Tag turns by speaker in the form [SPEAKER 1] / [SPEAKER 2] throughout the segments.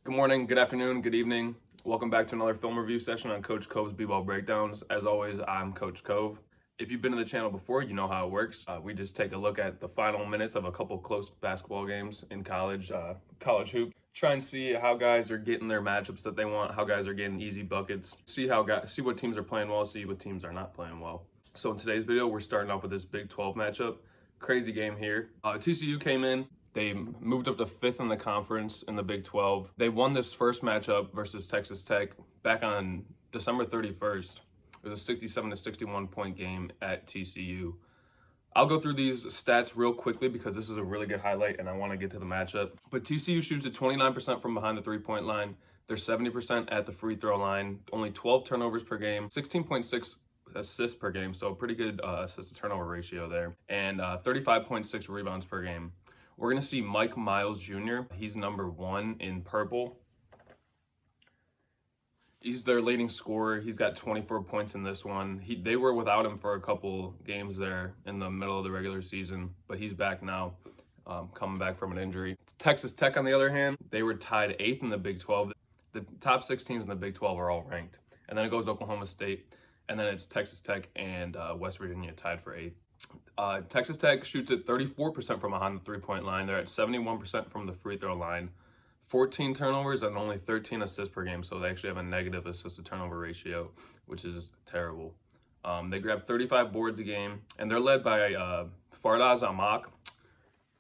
[SPEAKER 1] Good morning, good afternoon, good evening. Welcome back to another film review session on Coach Cove's B-Ball Breakdowns. As always, I'm Coach Cove. If you've been to the channel before, you know how it works. We just take a look at the final minutes of a couple close basketball games in college hoop. Try and see how guys are getting their matchups that they want, how guys are getting easy buckets, see what teams are playing well, see what teams are not playing well. So in today's video, we're starting off with this Big 12 matchup. Crazy game here. TCU came in. They moved up to 5th in the conference in the Big 12. They won this first matchup versus Texas Tech back on December 31st. It was a 67 to 61 point game at TCU. I'll go through these stats real quickly because this is a really good highlight and I want to get to the matchup. But TCU shoots at 29% from behind the three-point line. They're 70% at the free throw line. Only 12 turnovers per game, 16.6 assists per game, so a pretty good assist to turnover ratio there, and 35.6 rebounds per game. We're going to see Mike Miles Jr. He's number 1 in purple. He's their leading scorer. He's got 24 points in this one. They were without him for a couple games there in the middle of the regular season, but he's back now, coming back from an injury. Texas Tech, on the other hand, they were tied 8th in the Big 12. The top 6 teams in the Big 12 are all ranked. And then it goes Oklahoma State, and then it's Texas Tech and West Virginia tied for 8th. Texas Tech shoots at 34% from behind the three-point line. They're at 71% from the free throw line. 14 turnovers and only 13 assists per game, so they actually have a negative assist to turnover ratio, which is terrible. They grab 35 boards a game, and they're led by Fardaz Amak,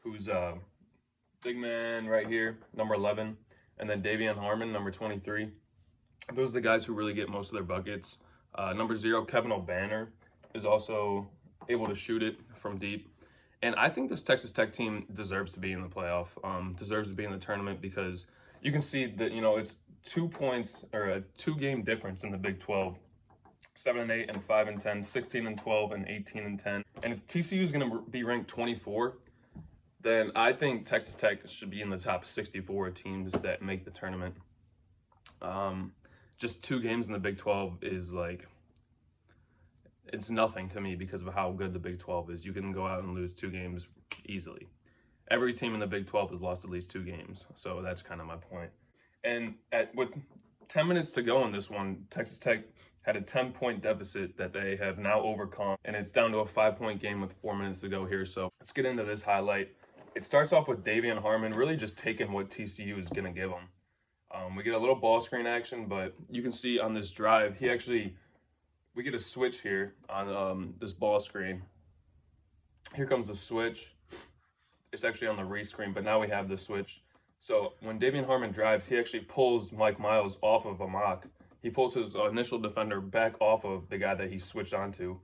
[SPEAKER 1] who's a big man right here, number 11, and then Davion Harmon, number 23. Those are the guys who really get most of their buckets. Number 0, Kevin O'Banner, is also able to shoot it from deep. And I think this Texas Tech team deserves to be in the playoff, deserves to be in the tournament, because you can see that, it's 2 points or a 2-game difference in the Big 12. 7 and 8 and 5 and 10, 16 and 12 and 18 and 10. And if TCU is going to be ranked 24, then I think Texas Tech should be in the top 64 teams that make the tournament. Just 2 games in the Big 12 is like, it's nothing to me because of how good the Big 12 is. You can go out and lose 2 games easily. Every team in the Big 12 has lost at least 2 games. So that's kind of my point. And with 10 minutes to go in this one, Texas Tech had a 10-point deficit that they have now overcome. And it's down to a 5-point game with 4 minutes to go here. So let's get into this highlight. It starts off with Davion Harmon really just taking what TCU is going to give him. We get a little ball screen action, but you can see on this drive, we get a switch here on this ball screen. Here comes the switch. It's actually on the re-screen, but now we have the switch. So when Davion Harmon drives, he actually pulls Mike Miles off of Amak. He pulls his initial defender back off of the guy that he switched onto.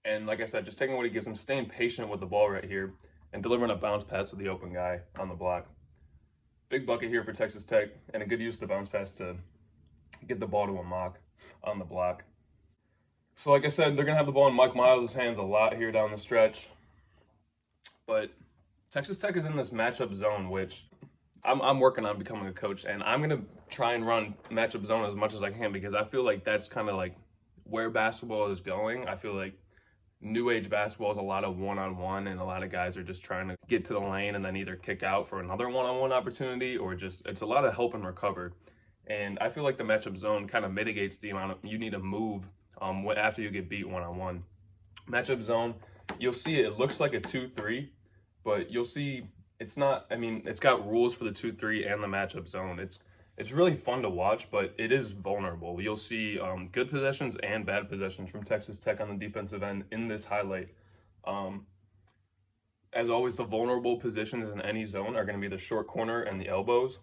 [SPEAKER 1] And like I said, just taking what he gives him, staying patient with the ball right here, and delivering a bounce pass to the open guy on the block. Big bucket here for Texas Tech, and a good use of the bounce pass to get the ball to Amak on the block. So like I said, they're going to have the ball in Mike Miles' hands a lot here down the stretch. But Texas Tech is in this matchup zone, which I'm working on becoming a coach. And I'm going to try and run matchup zone as much as I can, because I feel like that's kind of like where basketball is going. I feel like new age basketball is a lot of one-on-one, and a lot of guys are just trying to get to the lane and then either kick out for another one-on-one opportunity, or it's a lot of help and recover. And I feel like the matchup zone kind of mitigates the amount of you need to move after you get beat one-on-one. Matchup zone, you'll see it looks like a 2-3, but you'll see it's not. I mean, it's got rules for the 2-3 and the matchup zone. It's really fun to watch, but it is vulnerable. You'll see good possessions and bad possessions from Texas Tech on the defensive end in this highlight. As always, the vulnerable positions in any zone are going to be the short corner and the elbows.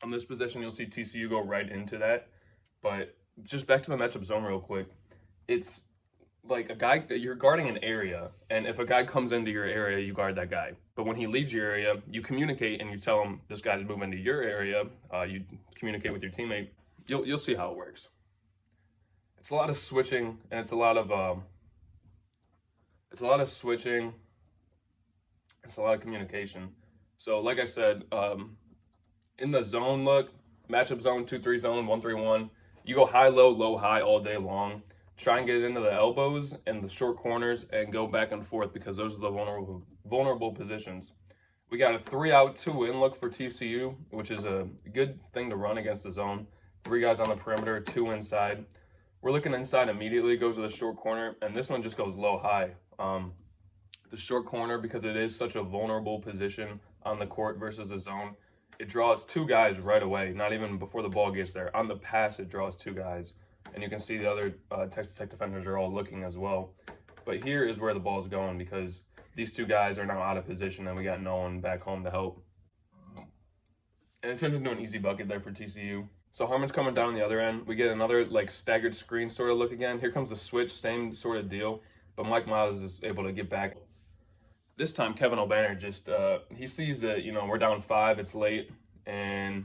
[SPEAKER 1] On this position, you'll see TCU go right into that, but just back to the matchup zone real quick. It's like a guy, you're guarding an area, and if a guy comes into your area, you guard that guy. But when he leaves your area, you communicate and you tell him this guy's moving to your area. You communicate with your teammate. You'll see how it works. It's a lot of switching, and it's a lot of switching. It's a lot of communication. So like I said, in the zone look, matchup zone, 2-3 zone, 1-3-1. You go high, low, high all day long. Try and get into the elbows and the short corners and go back and forth, because those are the vulnerable positions. We got a 3-out, 2-in look for TCU, which is a good thing to run against the zone. 3 guys on the perimeter, 2 inside. We're looking inside immediately, goes to the short corner, and this one just goes low-high. The short corner, because it is such a vulnerable position on the court versus the zone, it draws 2 guys right away, not even before the ball gets there. On the pass, it draws 2 guys. And you can see the other Texas Tech defenders are all looking as well. But here is where the ball is going, because these 2 guys are now out of position and we got no one back home to help. And it turns into an easy bucket there for TCU. So Harmon's coming down the other end. We get another like staggered screen sort of look again. Here comes the switch, same sort of deal. But Mike Miles is able to get back. This time Kevin O'Banner just, he sees that, we're down 5, it's late, and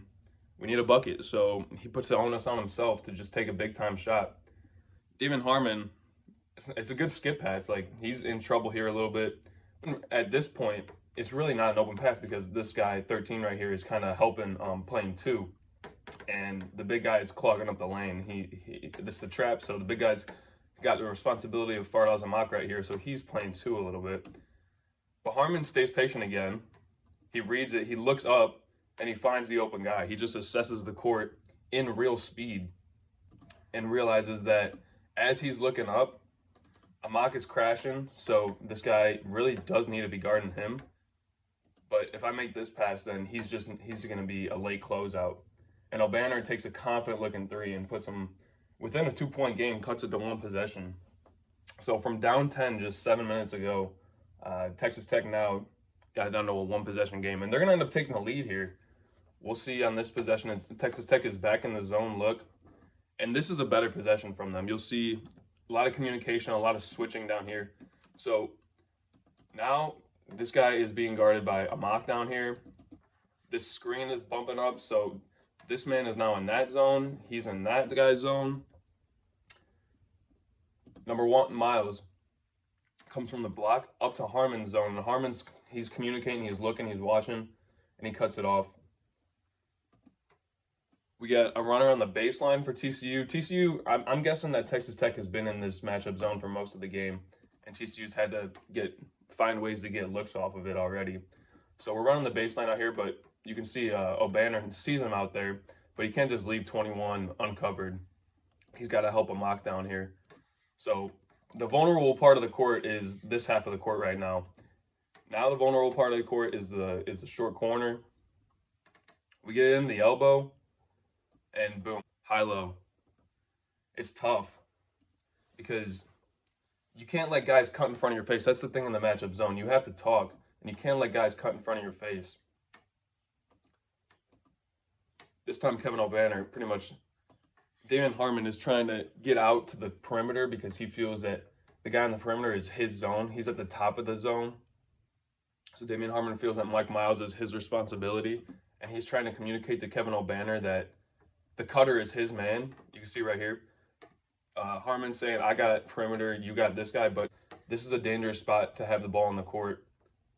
[SPEAKER 1] we need a bucket. So he puts the onus on himself to just take a big time shot. Damon Harmon, it's a good skip pass. Like, he's in trouble here a little bit. At this point, it's really not an open pass because this guy, 13 right here, is kind of helping playing 2. And the big guy is clogging up the lane. This is the trap, so the big guy's got the responsibility of Fardaz Amak right here, so he's playing 2 a little bit. But Harmon stays patient again. He reads it, he looks up, and he finds the open guy. He just assesses the court in real speed and realizes that as he's looking up, Amak is crashing, so this guy really does need to be guarding him. But if I make this pass, then he's going to be a late closeout. And O'Banner takes a confident looking 3 and puts him within a 2-point game, cuts it to 1 possession. So from down 10 just 7 minutes ago, Texas Tech now got down to a 1-possession game. And they're going to end up taking the lead here. We'll see on this possession. Texas Tech is back in the zone look. And this is a better possession from them. You'll see a lot of communication, a lot of switching down here. So now this guy is being guarded by Amak down here. This screen is bumping up, so this man is now in that zone. He's in that guy's zone. Number 1, Miles, comes from the block up to Harmon's zone. And he's communicating, he's looking, he's watching, and he cuts it off. We got a runner on the baseline for TCU. TCU, I'm guessing that Texas Tech has been in this matchup zone for most of the game, and TCU's had to find ways to get looks off of it already. So we're running the baseline out here, but you can see O'Banner sees him out there, but he can't just leave 21 uncovered. He's got to help him lock down here. So the vulnerable part of the court is this half of the court right now. Now the vulnerable part of the court is the short corner. We get in the elbow, and boom, high-low. It's tough because you can't let guys cut in front of your face. That's the thing in the matchup zone. You have to talk, and you can't let guys cut in front of your face. This time, Kevin O'Banner, pretty much, Damon Harmon is trying to get out to the perimeter because he feels that the guy on the perimeter is his zone. He's at the top of the zone. So Damon Harmon feels that Mike Miles is his responsibility, and he's trying to communicate to Kevin O'Banner that the cutter is his man. You can see right here. Harmon saying, I got perimeter, you got this guy, but this is a dangerous spot to have the ball in the court,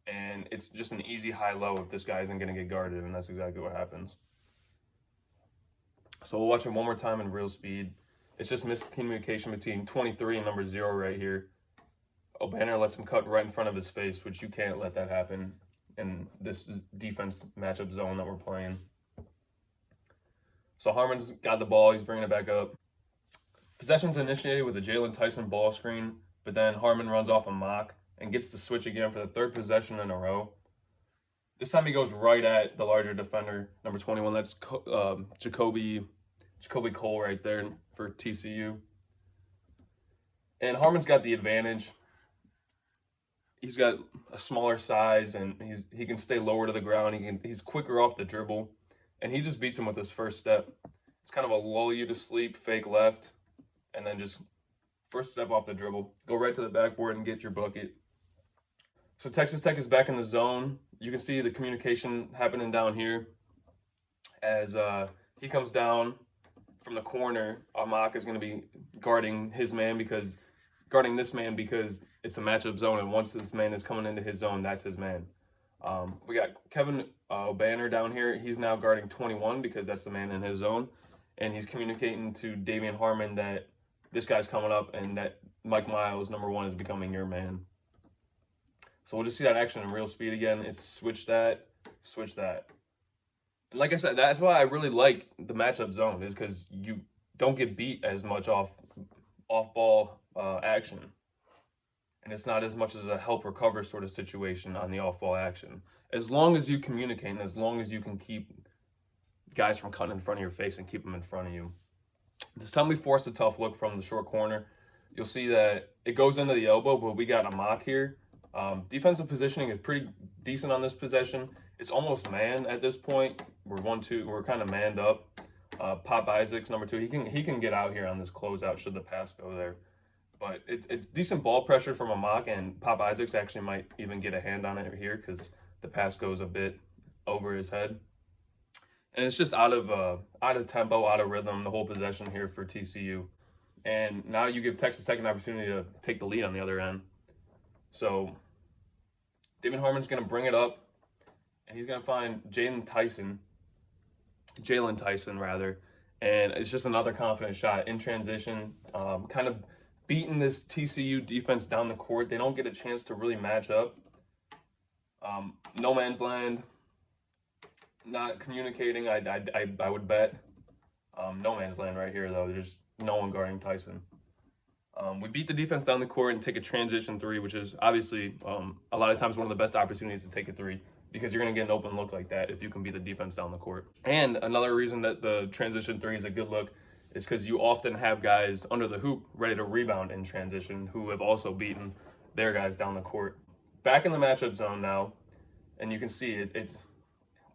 [SPEAKER 1] and it's just an easy high-low if this guy isn't going to get guarded, and that's exactly what happens. So we'll watch it one more time in real speed. It's just miscommunication between 23 and number 0 right here. O'Banner lets him cut right in front of his face, which you can't let that happen in this defense matchup zone that we're playing. So Harmon's got the ball. He's bringing it back up. Possession's initiated with a Jalen Tyson ball screen, but then Harmon runs off a mock and gets the switch again for the 3rd possession in a row. This time he goes right at the larger defender, number 21. That's Jacoby Cole right there for TCU. And Harmon's got the advantage. He's got a smaller size, and he can stay lower to the ground. He's quicker off the dribble, and he just beats him with his first step. It's kind of a lull you to sleep, fake left, and then just first step off the dribble. Go right to the backboard and get your bucket. So Texas Tech is back in the zone. You can see the communication happening down here as he comes down from the corner. Amak is going to be guarding this man because it's a matchup zone, and once this man is coming into his zone, that's his man. We got Kevin O'Banner down here. He's now guarding 21 because that's the man in his zone, and he's communicating to Damian Harmon that this guy's coming up and that Mike Miles, number 1, is becoming your man. So we'll just see that action in real speed again. It's switch that, switch that. And like I said, that's why I really like the matchup zone, is because you don't get beat as much off ball action. And it's not as much as a help recover sort of situation on the off ball action. As long as you communicate and as long as you can keep guys from cutting in front of your face and keep them in front of you. This time we forced a tough look from the short corner. You'll see that it goes into the elbow, but we got a mock here. Defensive positioning is pretty decent on this possession. It's almost man at this point. We're 1-2. We're kind of manned up. Pop Isaacs, number 2. He can get out here on this closeout should the pass go there. But it's decent ball pressure from a mock, and Pop Isaacs actually might even get a hand on it here because the pass goes a bit over his head. And it's just out of tempo, out of rhythm, the whole possession here for TCU. And now you give Texas Tech an opportunity to take the lead on the other end. So David Harmon's going to bring it up, and he's going to find Jalen Tyson, and it's just another confident shot in transition, kind of beating this TCU defense down the court. They don't get a chance to really match up. No man's land, not communicating, I would bet. No man's land right here, though. There's no one guarding Tyson. We beat the defense down the court and take a transition 3, which is obviously a lot of times one of the best opportunities to take a 3, because you're going to get an open look like that if you can beat the defense down the court. And another reason that the transition 3 is a good look is because you often have guys under the hoop ready to rebound in transition who have also beaten their guys down the court. Back in the matchup zone now, and you can see it's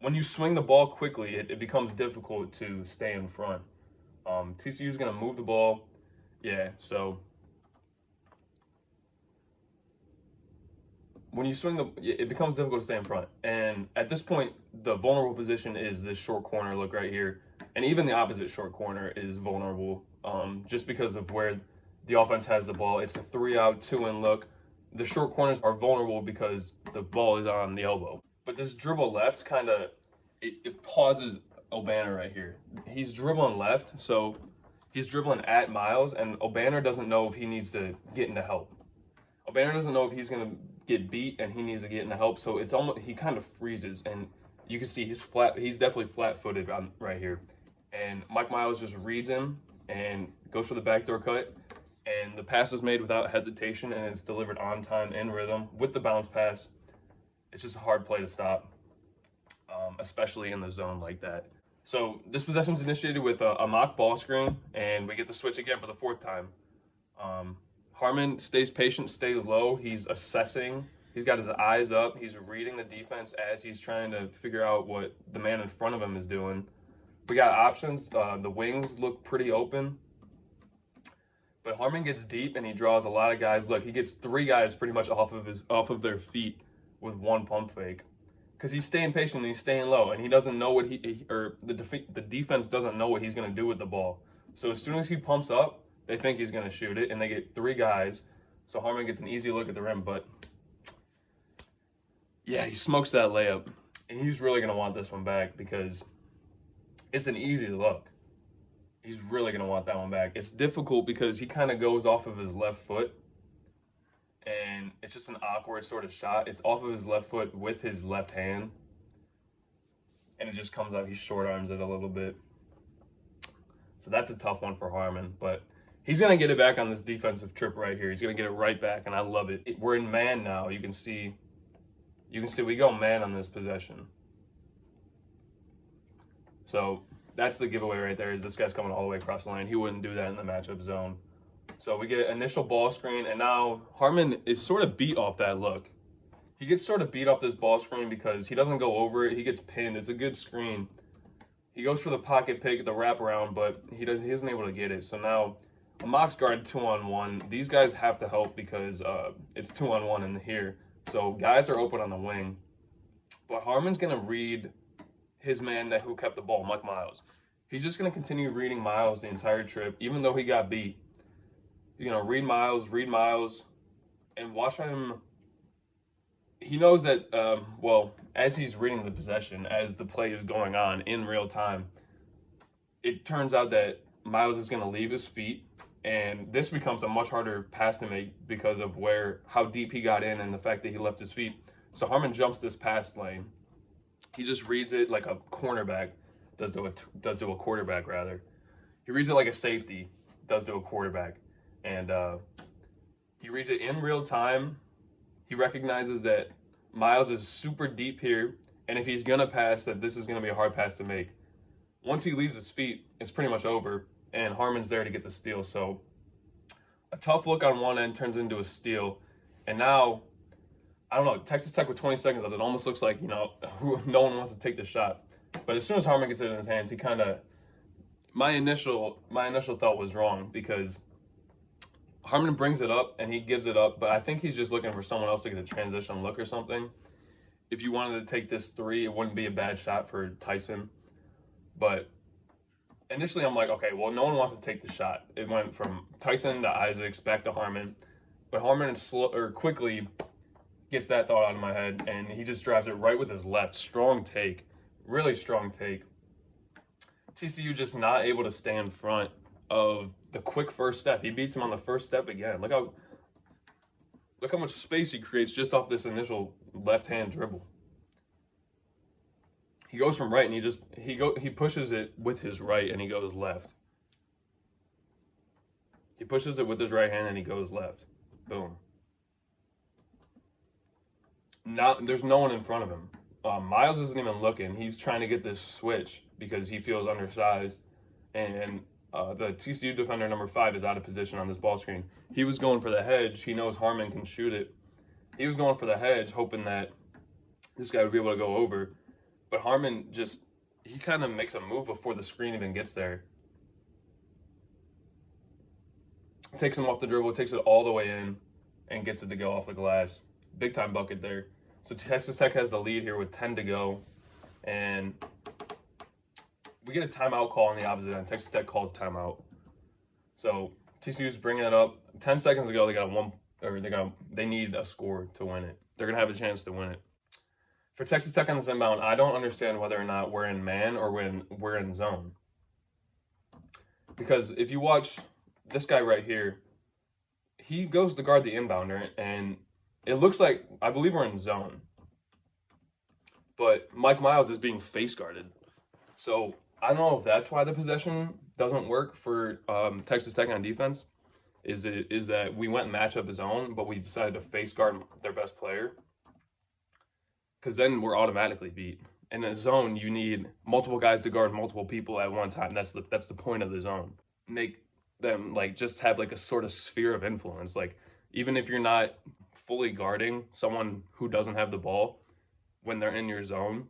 [SPEAKER 1] when you swing the ball quickly, it becomes difficult to stay in front. TCU is going to move the ball. Yeah, so when you swing it becomes difficult to stay in front. And at this point, the vulnerable position is this short corner look right here. And even the opposite short corner is vulnerable just because of where the offense has the ball. It's a 3-out, 2-in look. The short corners are vulnerable because the ball is on the elbow. But this dribble left kind of, it pauses Obanor right here. He's dribbling left, so he's dribbling at Miles, and Obanor doesn't know if he needs to get into help. Obanor doesn't know if he's going to get beat and he needs to get into help, so it's almost, he kind of freezes, and you can see he's definitely flat-footed right here. And Mike Miles just reads him and goes for the backdoor cut, and the pass is made without hesitation, and it's delivered on time in rhythm with the bounce pass. It's just a hard play to stop, especially in the zone like that. So this possession is initiated with a mock ball screen, and we get the switch again for the 4th time. Harmon stays patient, stays low. He's assessing. He's got his eyes up. He's reading the defense as he's trying to figure out what the man in front of him is doing. We got options. The wings look pretty open. But Harmon gets deep, and he draws a lot of guys. Look, he gets 3 guys pretty much off of their feet with 1 pump fake. Because he's staying patient and he's staying low, and he doesn't know what the defense doesn't know what he's going to do with the ball. So as soon as he pumps up, they think he's going to shoot it, and they get 3 guys. So Harmon gets an easy look at the rim, but yeah, he smokes that layup, and he's really going to want this one back because it's an easy look. He's really going to want that one back. It's difficult because he kind of goes off of his left foot, and it's just an awkward sort of shot. It's off of his left foot with his left hand, and it just comes out. He short arms it a little bit. So that's a tough one for Harmon, but he's going to get it back on this defensive trip right here. He's going to get it right back, and I love it. We're in man now. You can see we go man on this possession. So that's the giveaway right there, is this guy's coming all the way across the lane. He wouldn't do that in the matchup zone. So we get initial ball screen, and now Harmon is sort of beat off that look. He gets sort of beat off this ball screen because he doesn't go over it. He gets pinned. It's a good screen. He goes for the pocket pick, the wraparound, but he isn't able to get it. So now a mock's guard 2-on-1. These guys have to help because it's 2-on-1 in here. So guys are open on the wing. But Harmon's going to read his man who kept the ball, Mike Miles. He's just going to continue reading Miles the entire trip, even though he got beat. He's going to read Miles, and watch him. He knows that, as he's reading the possession, as the play is going on in real time, it turns out that Miles is going to leave his feet, And this becomes a much harder pass to make because of how deep he got in and the fact that he left his feet. So Harmon jumps this pass lane. He just reads it like a cornerback does to a quarterback rather. He reads it like a safety does to a quarterback, and he reads it in real time. He recognizes that Miles is super deep here, and if he's gonna pass, that this is gonna be a hard pass to make. Once he leaves his feet, it's pretty much over, and Harmon's there to get the steal. So a tough look on one end turns into a steal, and now I don't know. Texas Tech with 20 seconds left, it almost looks like no one wants to take the shot. But as soon as Harmon gets it in his hands, he kind of my initial thought was wrong because Harmon brings it up and he gives it up, but I think he's just looking for someone else to get a transition look or something. If you wanted to take this three, it wouldn't be a bad shot for Tyson. But initially, I'm like, okay, well, no one wants to take the shot. It went from Tyson to Isaacs back to Harmon, but Harmon quickly gets that thought out of my head, and he just drives it right with his left. Strong take, really strong take. TCU just not able to stay in front of the quick first step. He beats him on the first step again. Look how much space he creates just off this initial left-hand dribble. He goes from right and he pushes it with his right and he goes left. He pushes it with his right hand and he goes left. Boom. Now there's no one in front of him. Miles isn't even looking. He's trying to get this switch because he feels undersized, and the TCU defender number 5 is out of position on this ball screen. He was going for the hedge. He knows Harmon can shoot it. He was going for the hedge, hoping that this guy would be able to go over. But Harmon he kind of makes a move before the screen even gets there. Takes him off the dribble, takes it all the way in, and gets it to go off the glass. Big time bucket there. So Texas Tech has the lead here with 10 to go. And we get a timeout call on the opposite end. Texas Tech calls timeout. So TCU's bringing it up. 10 seconds ago, they need a score to win it. They're going to have a chance to win it. For Texas Tech on this inbound, I don't understand whether or not we're in man or when we're in zone. Because if you watch this guy right here, he goes to guard the inbounder, and it looks like, I believe we're in zone. But Mike Miles is being face guarded. So I don't know if that's why the possession doesn't work for Texas Tech on defense. Is that we went matchup zone, but we decided to face guard their best player. Because then we're automatically beat. In a zone, you need multiple guys to guard multiple people at one time. That's the point of the zone. Make them just have a sort of sphere of influence. Even if you're not fully guarding someone who doesn't have the ball when they're in your zone,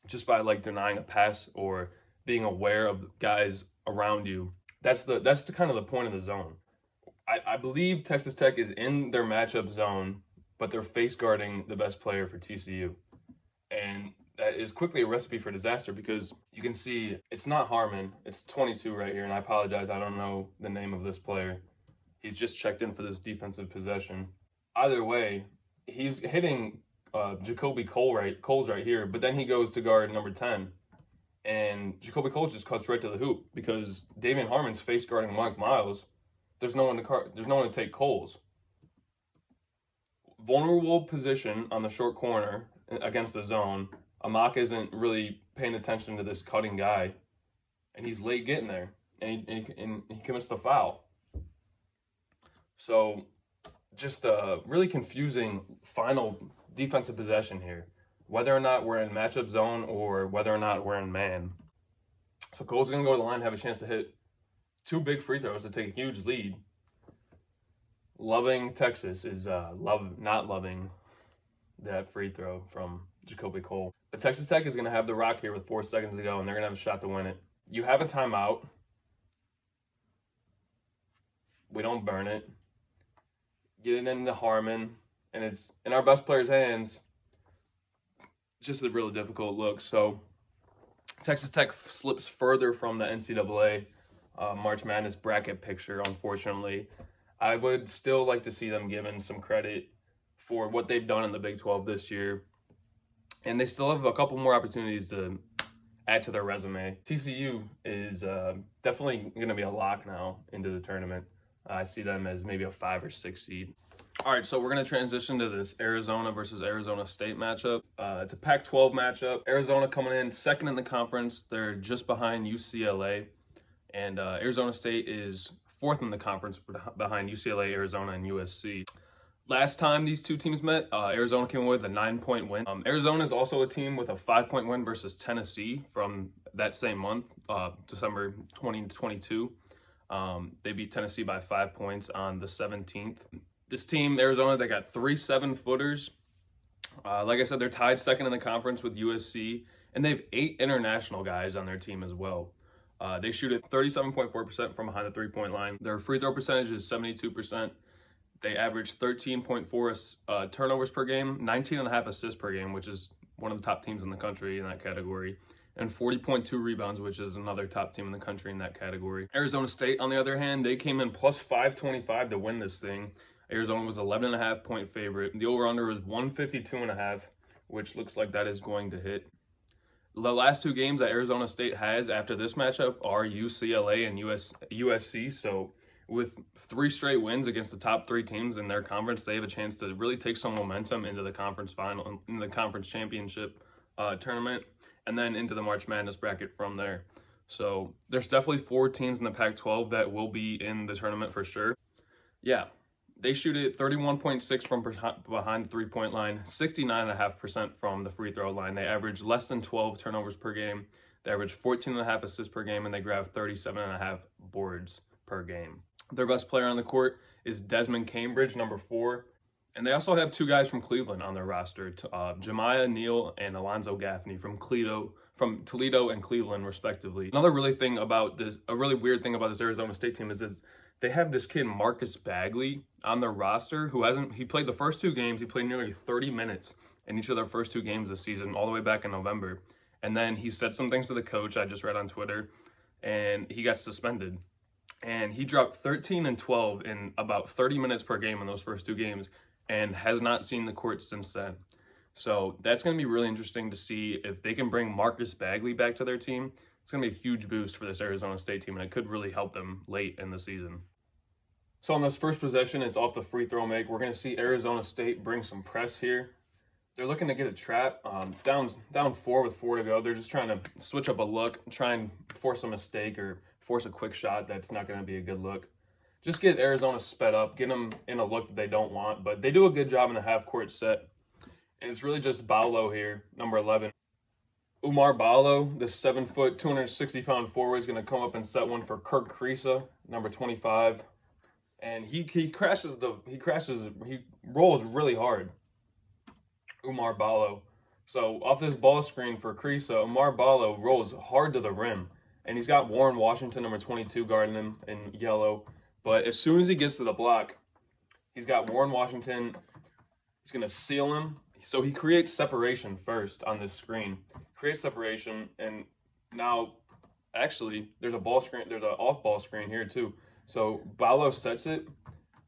[SPEAKER 1] just by denying a pass or being aware of guys around you, that's the kind of the point of the zone. I believe Texas Tech is in their matchup zone, but they're face guarding the best player for TCU. And that is quickly a recipe for disaster because you can see it's not Harmon. It's 22 right here, and I apologize. I don't know the name of this player. He's just checked in for this defensive possession. Either way, he's hitting Jacoby Coles right here, but then he goes to guard number 10. And Jacoby Coles just cuts right to the hoop because Davian Harmon's face guarding Mike Miles. There's no one to take Coles. Vulnerable position on the short corner against the zone. Amak isn't really paying attention to this cutting guy, and he's late getting there, and he commits the foul. So, just a really confusing final defensive possession here, whether or not we're in matchup zone or whether or not we're in man. So Cole's gonna go to the line, have a chance to hit 2 big free throws to take a huge lead. Loving Texas is not loving that free throw from Jacoby Cole. But Texas Tech is going to have the rock here with 4 seconds to go, and they're going to have a shot to win it. You have a timeout. We don't burn it. Get it into Harmon, and it's in our best player's hands. Just a really difficult look. So Texas Tech slips further from the NCAA March Madness bracket picture, unfortunately. I would still like to see them given some credit for what they've done in the Big 12 this year. And they still have a couple more opportunities to add to their resume. TCU is definitely going to be a lock now into the tournament. I see them as maybe a 5 or 6 seed. All right, so we're going to transition to this Arizona versus Arizona State matchup. It's a Pac-12 matchup. Arizona coming in second in the conference. They're just behind UCLA. And Arizona State is fourth in the conference behind UCLA, Arizona, and USC. Last time these two teams met, Arizona came away with a 9-point win. Arizona is also a team with a 5-point win versus Tennessee from that same month, December 2022. They beat Tennessee by 5 points on the 17th. This team, Arizona, they got 3 7-footers. Like I said, they're tied second in the conference with USC, and they have 8 international guys on their team as well. They shoot at 37.4% from behind the three-point line. Their free throw percentage is 72%. They average 13.4 turnovers per game, 19.5 assists per game, which is one of the top teams in the country in that category, and 40.2 rebounds, which is another top team in the country in that category. Arizona State, on the other hand, they came in plus 525 to win this thing. Arizona was 11.5 point favorite. The over-under was 152.5, which looks like that is going to hit. The last 2 games that Arizona State has after this matchup are UCLA and USC. So with 3 straight wins against the top 3 teams in their conference, they have a chance to really take some momentum into the conference final, in the conference championship tournament, and then into the March Madness bracket from there. So there's definitely 4 teams in the Pac-12 that will be in the tournament for sure. Yeah. They shoot it 31.6 from behind the three-point line, 69.5% from the free throw line. They average less than 12 turnovers per game. They average 14.5 assists per game, and they grab 37.5 boards per game. Their best player on the court is Desmond Cambridge, number 4. And they also have 2 guys from Cleveland on their roster, Jemiah Neal and Alonzo Gaffney from Toledo and Cleveland, respectively. Another really weird thing about this Arizona State team is they have this kid, Marcus Bagley, on their roster he played the first 2 games. He played nearly 30 minutes in each of their first 2 games this season, all the way back in November. And then he said some things to the coach I just read on Twitter, and he got suspended. And he dropped 13 and 12 in about 30 minutes per game in those first 2 games and has not seen the court since then. So that's going to be really interesting to see if they can bring Marcus Bagley back to their team. It's going to be a huge boost for this Arizona State team, and it could really help them late in the season. So on this first possession, it's off the free throw make. We're going to see Arizona State bring some press here. They're looking to get a trap. Down 4 with 4 to go. They're just trying to switch up a look, try and force a mistake or force a quick shot that's not going to be a good look. Just get Arizona sped up, get them in a look that they don't want. But they do a good job in the half-court set. And it's really just Ballo here, number 11. Umar Ballo, this 7-foot, 260-pound forward, is going to come up and set one for Kirk Kriisa, number 25. And he rolls really hard, Umar Ballo. So off this ball screen for Kriisa, Umar Ballo rolls hard to the rim. And he's got Warren Washington, number 22, guarding him in yellow. But as soon as he gets to the block, he's got Warren Washington. He's going to seal him. So he creates separation first on this screen. Creates separation, and now, actually, there's an off-ball screen here too. So Ballo sets it,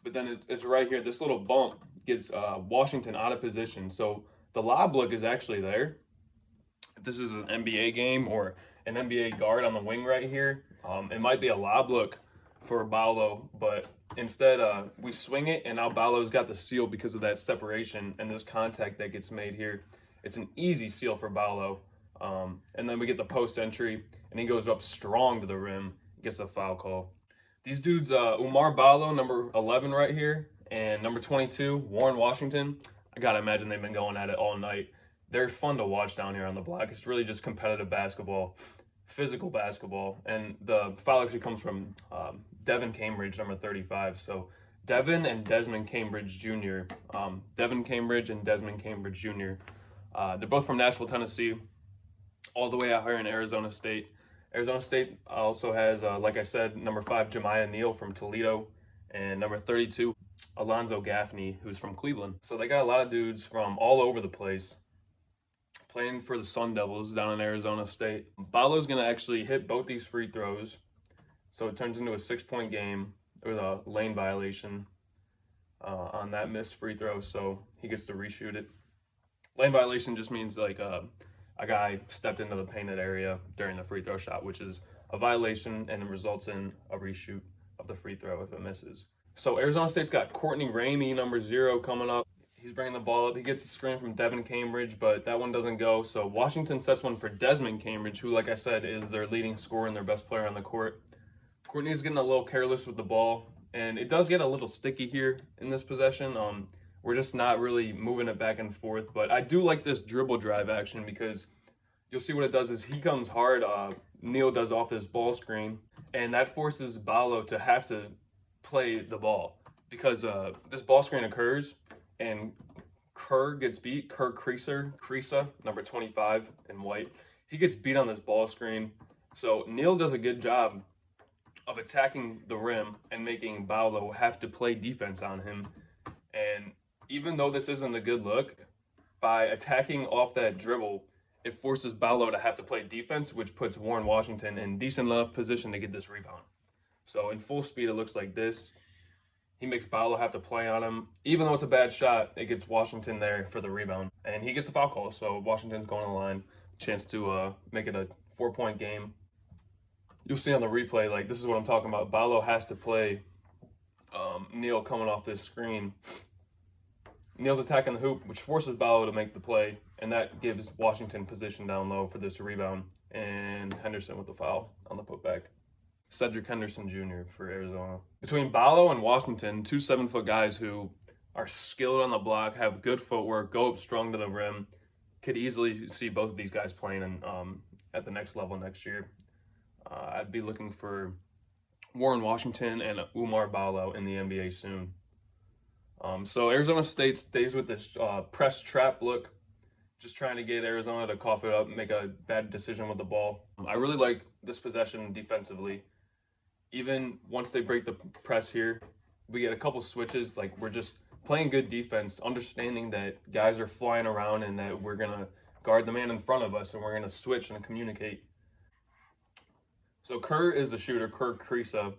[SPEAKER 1] but then it's right here. This little bump gets Washington out of position. So the lob look is actually there. If this is an NBA game or an NBA guard on the wing right here, it might be a lob look for Ballo, but instead we swing it, and now Ballo's got the seal because of that separation and this contact that gets made here. It's an easy seal for Ballo. And then we get the post entry, and he goes up strong to the rim, gets a foul call. These dudes, Umar Ballo, number 11 right here, and number 22, Warren Washington, I gotta imagine they've been going at it all night. They're fun to watch down here on the block. It's really just competitive basketball, physical basketball, and the foul actually comes from Devin Cambridge, number 35. So Devin and Desmond Cambridge Jr., Devin Cambridge and Desmond Cambridge Jr., they're both from Nashville, Tennessee, all the way out here in Arizona State. Arizona State also has, like I said, number 5, Jemiah Neal from Toledo, and number 32, Alonzo Gaffney, who's from Cleveland. So they got a lot of dudes from all over the place playing for the Sun Devils down in Arizona State. Ballo's going to actually hit both these free throws, so it turns into a 6-point game with a lane violation on that missed free throw, so he gets to reshoot it. Lane violation just means like a guy stepped into the painted area during the free throw shot, which is a violation and it results in a reshoot of the free throw if it misses. So Arizona State's got Courtney Ramey, number 0, coming up. He's bringing the ball up. He gets a screen from Devin Cambridge, but that one doesn't go. So Washington sets one for Desmond Cambridge, who, like I said, is their leading scorer and their best player on the court. Courtney's getting a little careless with the ball, and it does get a little sticky here in this possession. We're just not really moving it back and forth, but I do like this dribble drive action because you'll see what it does is he comes hard. Neal does off this ball screen, and that forces Ballo to have to play the ball because this ball screen occurs and Kerr gets beat. Kerr Kriisa, number 25 in white. He gets beat on this ball screen. So Neal does a good job of attacking the rim and making Ballo have to play defense on him. And even though this isn't a good look, by attacking off that dribble, it forces Ballo to have to play defense, which puts Warren Washington in decent enough position to get this rebound. So in full speed, it looks like this. He makes Ballo have to play on him. Even though it's a bad shot, it gets Washington there for the rebound. And he gets a foul call, so Washington's going to the line. Chance to make it a 4-point game. You'll see on the replay, like, this is what I'm talking about. Ballo has to play Neal coming off this screen. Neal's attacking the hoop, which forces Ballo to make the play, and that gives Washington position down low for this rebound. And Henderson with the foul on the putback. Cedric Henderson Jr. for Arizona. Between Ballo and Washington, 2 7-foot guys who are skilled on the block, have good footwork, go up strong to the rim. Could easily see both of these guys playing at the next level next year. I'd be looking for Warren Washington and Oumar Ballo in the NBA soon. So Arizona State stays with this press trap look, just trying to get Arizona to cough it up and make a bad decision with the ball. I really like this possession defensively. Even once they break the press here, we get a couple switches. Like, we're just playing good defense, understanding that guys are flying around and that we're going to guard the man in front of us and we're going to switch and communicate. So Kerr is the shooter, Kerr Kriisa,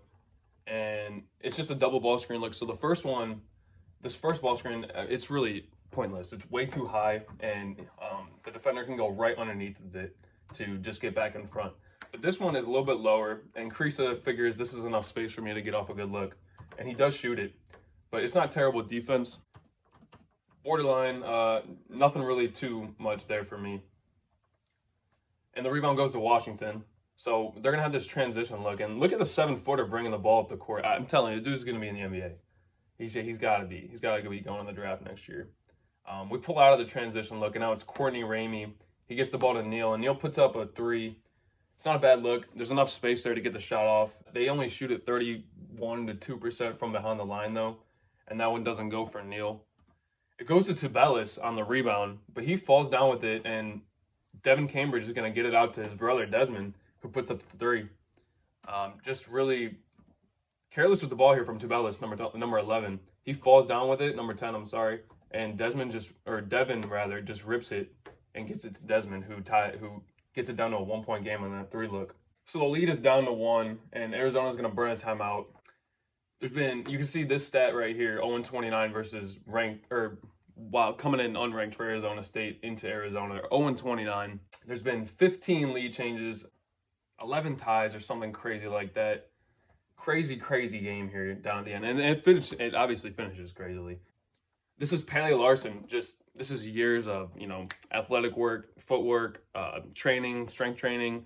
[SPEAKER 1] and it's just a double ball screen look. So this first ball screen, it's really pointless. It's way too high, and the defender can go right underneath of it to just get back in front. But this one is a little bit lower, and Kriisa figures this is enough space for me to get off a good look, and he does shoot it. But it's not terrible defense. Borderline, nothing really too much there for me. And the rebound goes to Washington. So they're going to have this transition look. And look at the 7-footer bringing the ball up the court. I'm telling you, the dude's going to be in the NBA. He's got to be. He's got to be going in the draft next year. We pull out of the transition look, and now it's Courtney Ramey. He gets the ball to Neal, and Neal puts up a 3. It's not a bad look. There's enough space there to get the shot off. They only shoot at 31 to 2% from behind the line, though, and that one doesn't go for Neal. It goes to Tubelis on the rebound, but he falls down with it, and Devin Cambridge is going to get it out to his brother, Desmond, who puts up the 3. Just really careless with the ball here from Tubelis, number 11. He falls down with it, number 10, I'm sorry, and Devin just rips it and gets it to Desmond, who gets it down to a 1-point game on that 3 look. So the lead is down to 1, and Arizona's going to burn a timeout. You can see this stat right here, 0-29 versus ranked, while coming in unranked for Arizona State into Arizona, 0-29. There's been 15 lead changes, 11 ties or something crazy like that. Crazy game here down at the end. And it obviously finishes crazily. This is Pally Larson. This is years of, athletic work, footwork, training, strength training,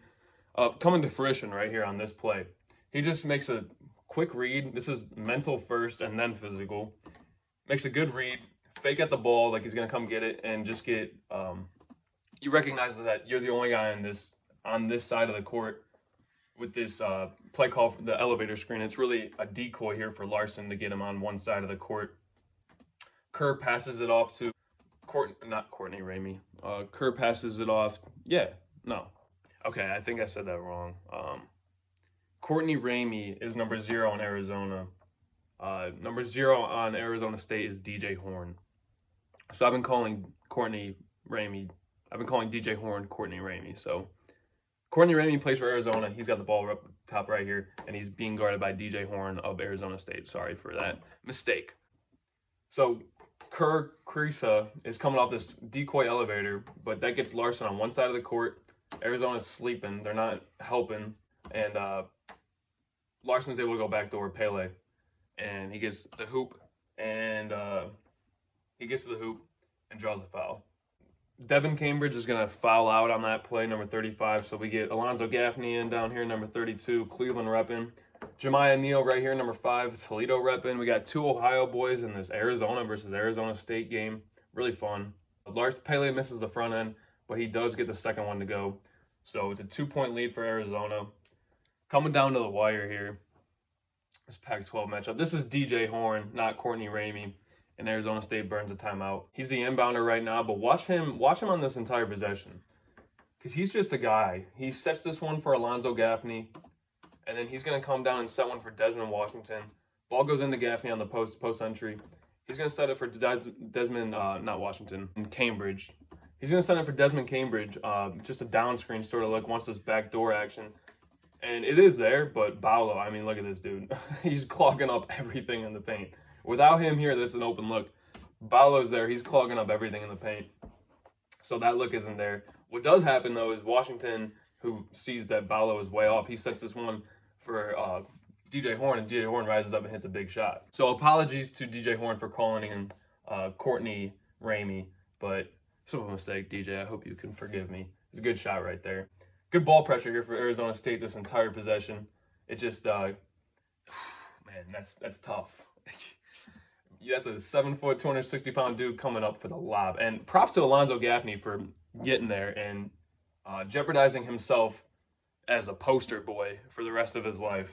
[SPEAKER 1] coming to fruition right here on this play. He just makes a quick read. This is mental first and then physical. Makes a good read, fake at the ball like he's going to come get it, and just get you recognize that you're the only guy on this side of the court with this play call for the elevator screen. It's really a decoy here for Larson to get him on one side of the court. Kerr passes it off to not Courtney Ramey. Kerr passes it off. Okay, I think I said that wrong. Courtney Ramey is number 0 on Arizona. Number 0 on Arizona State is DJ Horn. So I've been calling DJ Horn Courtney Ramey. So Courtney Ramey plays for Arizona. He's got the ball up top right here, and he's being guarded by DJ Horn of Arizona State. Sorry for that mistake. So Kerr Kriisa is coming off this decoy elevator, but that gets Larson on one side of the court. Arizona's sleeping. They're not helping. And Larson's able to go backdoor Pele. And he gets the hoop. And he gets to the hoop and draws a foul. Devin Cambridge is going to foul out on that play, number 35. So we get Alonzo Gaffney in down here, number 32. Cleveland repping. Jemiah Neal right here, number 5. Toledo repping. We got 2 Ohio boys in this Arizona versus Arizona State game. Really fun. Lars Pele misses the front end, but he does get the second one to go. So it's a 2-point lead for Arizona. Coming down to the wire here. This Pac-12 matchup. This is DJ Horn, not Courtney Ramey. And Arizona State burns a timeout. He's the inbounder right now, but watch him on this entire possession. Because he's just a guy. He sets this one for Alonzo Gaffney. And then he's going to come down and set one for Desmond Washington. Ball goes into Gaffney on the post entry. He's going to set it for Desmond, not Washington, and Cambridge. He's going to set it for Desmond Cambridge. Just a down screen sort of like wants this backdoor action. And it is there, but Baulo, I mean, look at this dude. He's clogging up everything in the paint. Without him here, this is an open look. Baulo's there. He's clogging up everything in the paint. So that look isn't there. What does happen, though, is Washington, who sees that Baulo is way off, he sets this one for DJ Horn, and DJ Horn rises up and hits a big shot. So apologies to DJ Horn for calling in Courtney Ramey, but it's a mistake, DJ. I hope you can forgive me. It's a good shot right there. Good ball pressure here for Arizona State this entire possession. It just, man, that's tough. That's a 7-foot, 260-pound dude coming up for the lob. And props to Alonzo Gaffney for getting there and jeopardizing himself as a poster boy for the rest of his life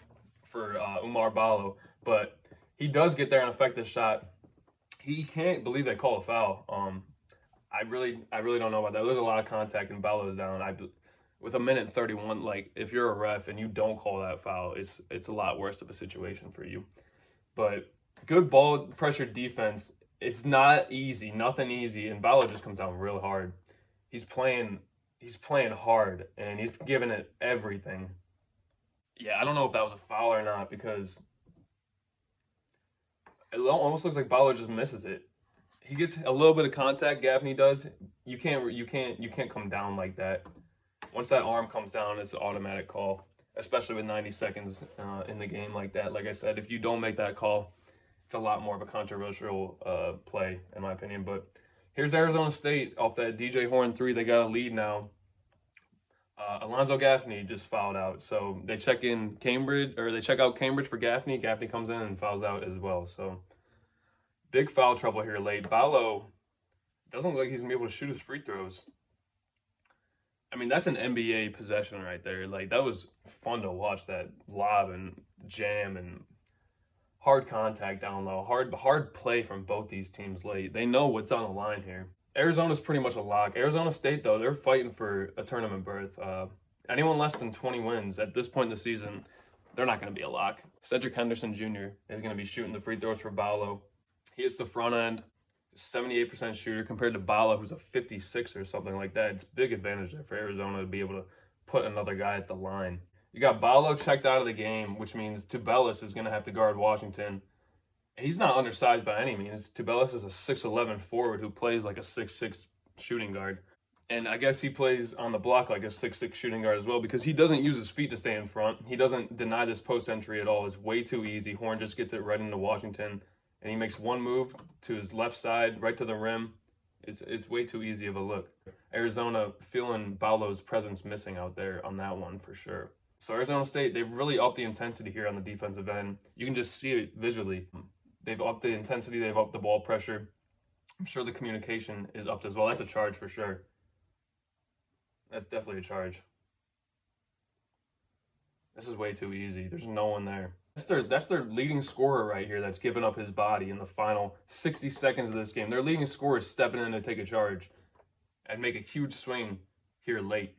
[SPEAKER 1] for Oumar Ballo. But he does get there and affect this shot. He can't believe they call a foul. I really don't know about that. There's a lot of contact and Ballo's down. With a minute 31, like if you're a ref and you don't call that foul, it's a lot worse of a situation for you. But good ball pressure defense. It's not easy, nothing easy, and Ballo just comes down real hard. He's playing hard and he's giving it everything. Yeah, I don't know if that was a foul or not because it almost looks like Ballo just misses it. He gets a little bit of contact, Gaffney does. You can't come down like that. Once that arm comes down, it's an automatic call, especially with 90 seconds in the game like that. Like I said, if you don't make that call, it's a lot more of a controversial play, in my opinion. But here's Arizona State off that DJ Horn 3. They got a lead now. Alonzo Gaffney just fouled out. So they check out Cambridge for Gaffney. Gaffney comes in and fouls out as well. So big foul trouble here late. Ballo doesn't look like he's going to be able to shoot his free throws. I mean, that's an NBA possession right there. Like, that was fun to watch, that lob and jam and hard contact down low. Hard play from both these teams late. They know what's on the line here. Arizona's pretty much a lock. Arizona State, though, they're fighting for a tournament berth. Anyone less than 20 wins at this point in the season, they're not going to be a lock. Cedric Henderson Jr. is going to be shooting the free throws for Ballo. He hits the front end. 78% shooter compared to Ballo, who's a 56 or something like that. It's a big advantage there for Arizona to be able to put another guy at the line. You got Ballo checked out of the game, which means Tubelis is going to have to guard Washington. He's not undersized by any means. Tubelis is a 6'11 forward who plays like a 6'6 shooting guard. And I guess he plays on the block like a 6'6 shooting guard as well because he doesn't use his feet to stay in front. He doesn't deny this post entry at all. It's way too easy. Horn just gets it right into Washington. And he makes one move to his left side, right to the rim. It's way too easy of a look. Arizona feeling Ballo's presence missing out there on that one for sure. So Arizona State, they've really upped the intensity here on the defensive end. You can just see it visually. They've upped the intensity. They've upped the ball pressure. I'm sure the communication is upped as well. That's a charge for sure. That's definitely a charge. This is way too easy. There's no one there. That's their leading scorer right here that's given up his body in the final 60 seconds of this game. Their leading scorer is stepping in to take a charge and make a huge swing here late.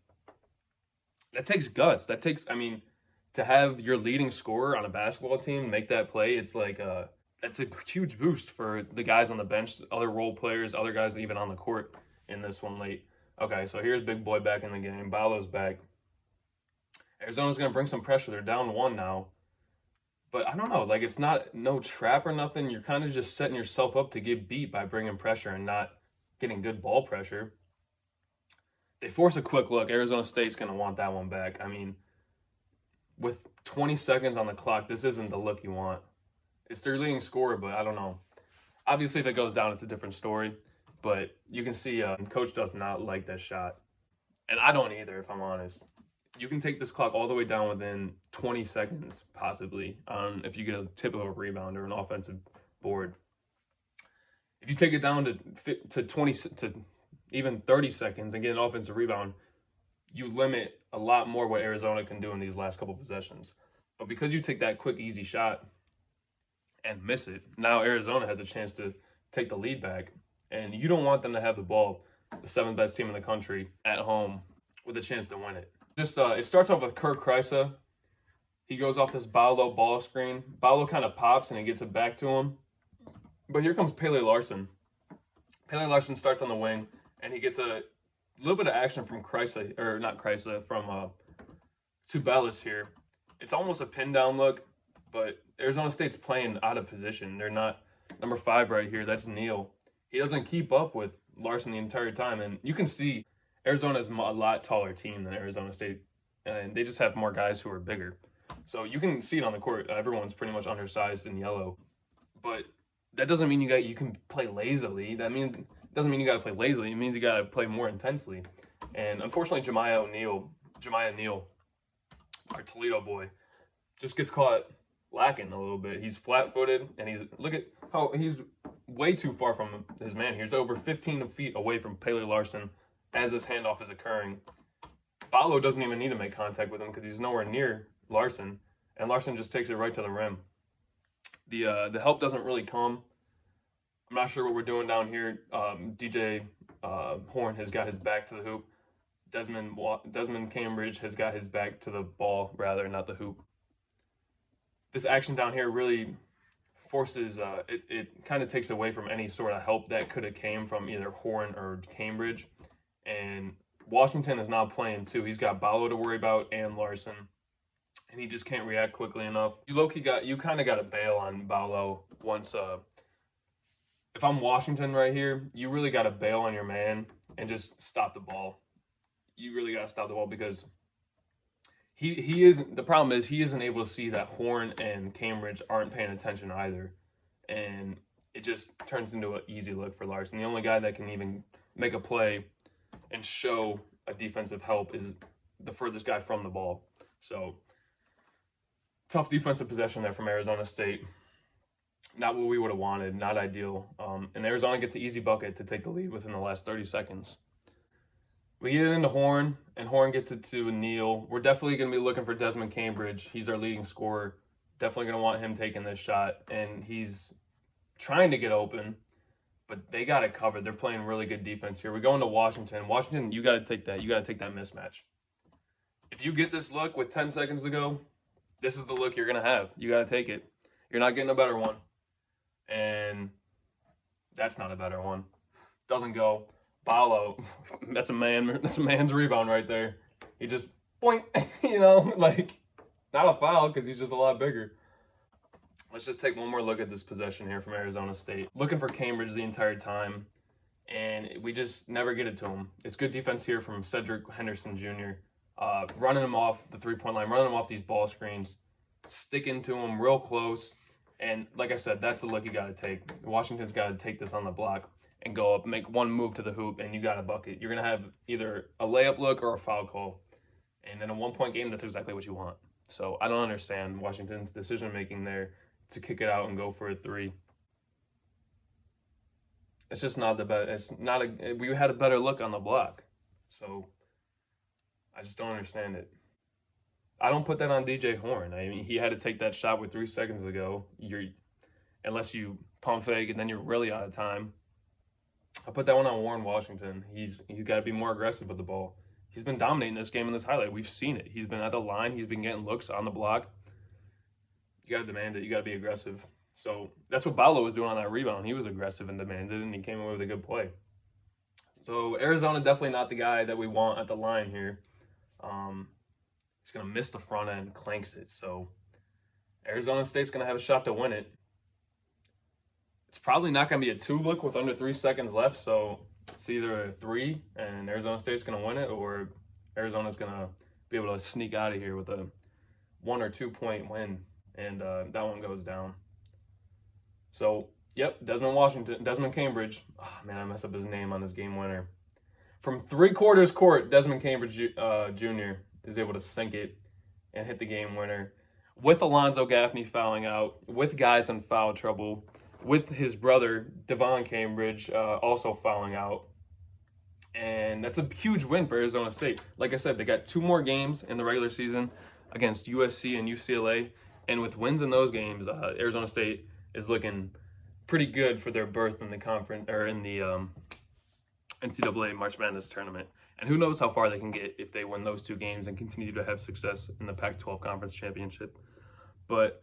[SPEAKER 1] That takes guts. To have your leading scorer on a basketball team make that play, it's like that's a huge boost for the guys on the bench, other role players, other guys even on the court in this one late. Okay, so here's Big Boy back in the game. Ballo's back. Arizona's going to bring some pressure. They're down one now. But I don't know, like it's not no trap or nothing. You're kind of just setting yourself up to get beat by bringing pressure and not getting good ball pressure. They force a quick look. Arizona State's going to want that one back. I mean, with 20 seconds on the clock, this isn't the look you want. It's their leading scorer, but I don't know. Obviously, if it goes down, it's a different story. But you can see Coach does not like that shot. And I don't either, if I'm honest. You can take this clock all the way down within 20 seconds, possibly, if you get a tip of a rebound or an offensive board. If you take it down to 20 to even 30 seconds and get an offensive rebound, you limit a lot more what Arizona can do in these last couple possessions. But because you take that quick, easy shot and miss it, now Arizona has a chance to take the lead back. And you don't want them to have the ball, the seventh best team in the country, at home with a chance to win it. It starts off with Kirk Kreisa. He goes off this Ballo ball screen. Ballo kind of pops and he gets it back to him. But here comes Pele Larson. Pele Larson starts on the wing and he gets a little bit of action from Kreisa, or not Kreisa, from Tubelis here. It's almost a pin down look, but Arizona State's playing out of position. They're not number 5 right here. That's Neal. He doesn't keep up with Larson the entire time, and you can see Arizona's a lot taller team than Arizona State, and they just have more guys who are bigger. So you can see it on the court. Everyone's pretty much undersized in yellow, but that doesn't mean you can play lazily. Doesn't mean you got to play lazily. It means you got to play more intensely. And unfortunately, Jemiah Neal, our Toledo boy, just gets caught lacking a little bit. He's flat-footed, and look at how he's way too far from his man here. He's over 15 feet away from Pele Larson as this handoff is occurring. Ballo doesn't even need to make contact with him because he's nowhere near Larson, and Larson just takes it right to the rim. The help doesn't really come. I'm not sure what we're doing down here. DJ Horn has got his back to the hoop. Desmond Cambridge has got his back to the ball, rather, not the hoop. This action down here really forces, it kind of takes away from any sort of help that could have came from either Horn or Cambridge. And Washington is now playing too. He's got Ballo to worry about and Larson, and he just can't react quickly enough. You kind of got to bail on Ballo once. If I'm Washington right here, you really got to bail on your man and just stop the ball. You really got to stop the ball because he isn't. The problem is he isn't able to see that Horn and Cambridge aren't paying attention either, and it just turns into an easy look for Larson. The only guy that can even make a play and show a defensive help is the furthest guy from the ball. So tough defensive possession there from Arizona State. Not what we would have wanted, not ideal. And Arizona gets an easy bucket to take the lead within the last 30 seconds. We get it into Horn, and Horn gets it to Neal. We're definitely going to be looking for Desmond Cambridge. He's our leading scorer. Definitely going to want him taking this shot, and he's trying to get open, but they got it covered. They're playing really good defense here. We go into Washington. Washington, you got to take that. You got to take that mismatch. If you get this look with 10 seconds to go, this is the look you're going to have. You got to take it. You're not getting a better one. And that's not a better one. Doesn't go. Ballo, that's a man's rebound right there. He just boink, like not a foul because he's just a lot bigger. Let's just take one more look at this possession here from Arizona State. Looking for Cambridge the entire time, and we just never get it to him. It's good defense here from Cedric Henderson Jr. Running him off the three-point line, running him off these ball screens, sticking to him real close. And like I said, that's the look you got to take. Washington's got to take this on the block and go up, make one move to the hoop, and you got a bucket. You're going to have either a layup look or a foul call. And in a one-point game, that's exactly what you want. So I don't understand Washington's decision-making there to kick it out and go for a three. It's just not the best. We had a better look on the block. So I just don't understand it. I don't put that on DJ Horn. I mean, he had to take that shot with 3 seconds ago. Unless you pump fake and then you're really out of time. I put that one on Warren Washington. He's got to be more aggressive with the ball. He's been dominating this game in this highlight. We've seen it. He's been at the line. He's been getting looks on the block. You got to demand it. You got to be aggressive. So that's what Ballo was doing on that rebound. He was aggressive and demanded, and he came away with a good play. So Arizona definitely not the guy that we want at the line here. He's going to miss the front end, clanks it. So Arizona State's going to have a shot to win it. It's probably not going to be a 2-look with under 3 seconds left, so it's either a 3 and Arizona State's going to win it, or Arizona's going to be able to sneak out of here with a 1 or 2 point win, and that one goes down. So, yep, Desmond Cambridge. Oh, man, I messed up his name on this game winner. From 3/4 court, Desmond Cambridge Jr. is able to sink it and hit the game winner with Alonzo Gaffney fouling out, with guys in foul trouble, with his brother, Devon Cambridge, also fouling out. And that's a huge win for Arizona State. Like I said, they got 2 more games in the regular season against USC and UCLA. And with wins in those games, Arizona State is looking pretty good for their berth in the conference, or in the NCAA March Madness tournament. And who knows how far they can get if they win those 2 games and continue to have success in the Pac-12 Conference Championship. But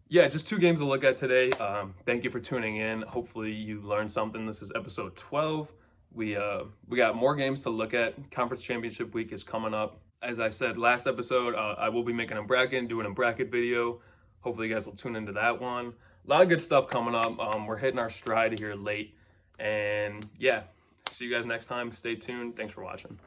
[SPEAKER 1] yeah, just 2 games to look at today. Thank you for tuning in. Hopefully you learned something. This is episode 12. We got more games to look at. Conference Championship week is coming up. As I said last episode, I will be making a bracket and doing a bracket video. Hopefully you guys will tune into that one. A lot of good stuff coming up. We're hitting our stride here late. And yeah, see you guys next time. Stay tuned. Thanks for watching.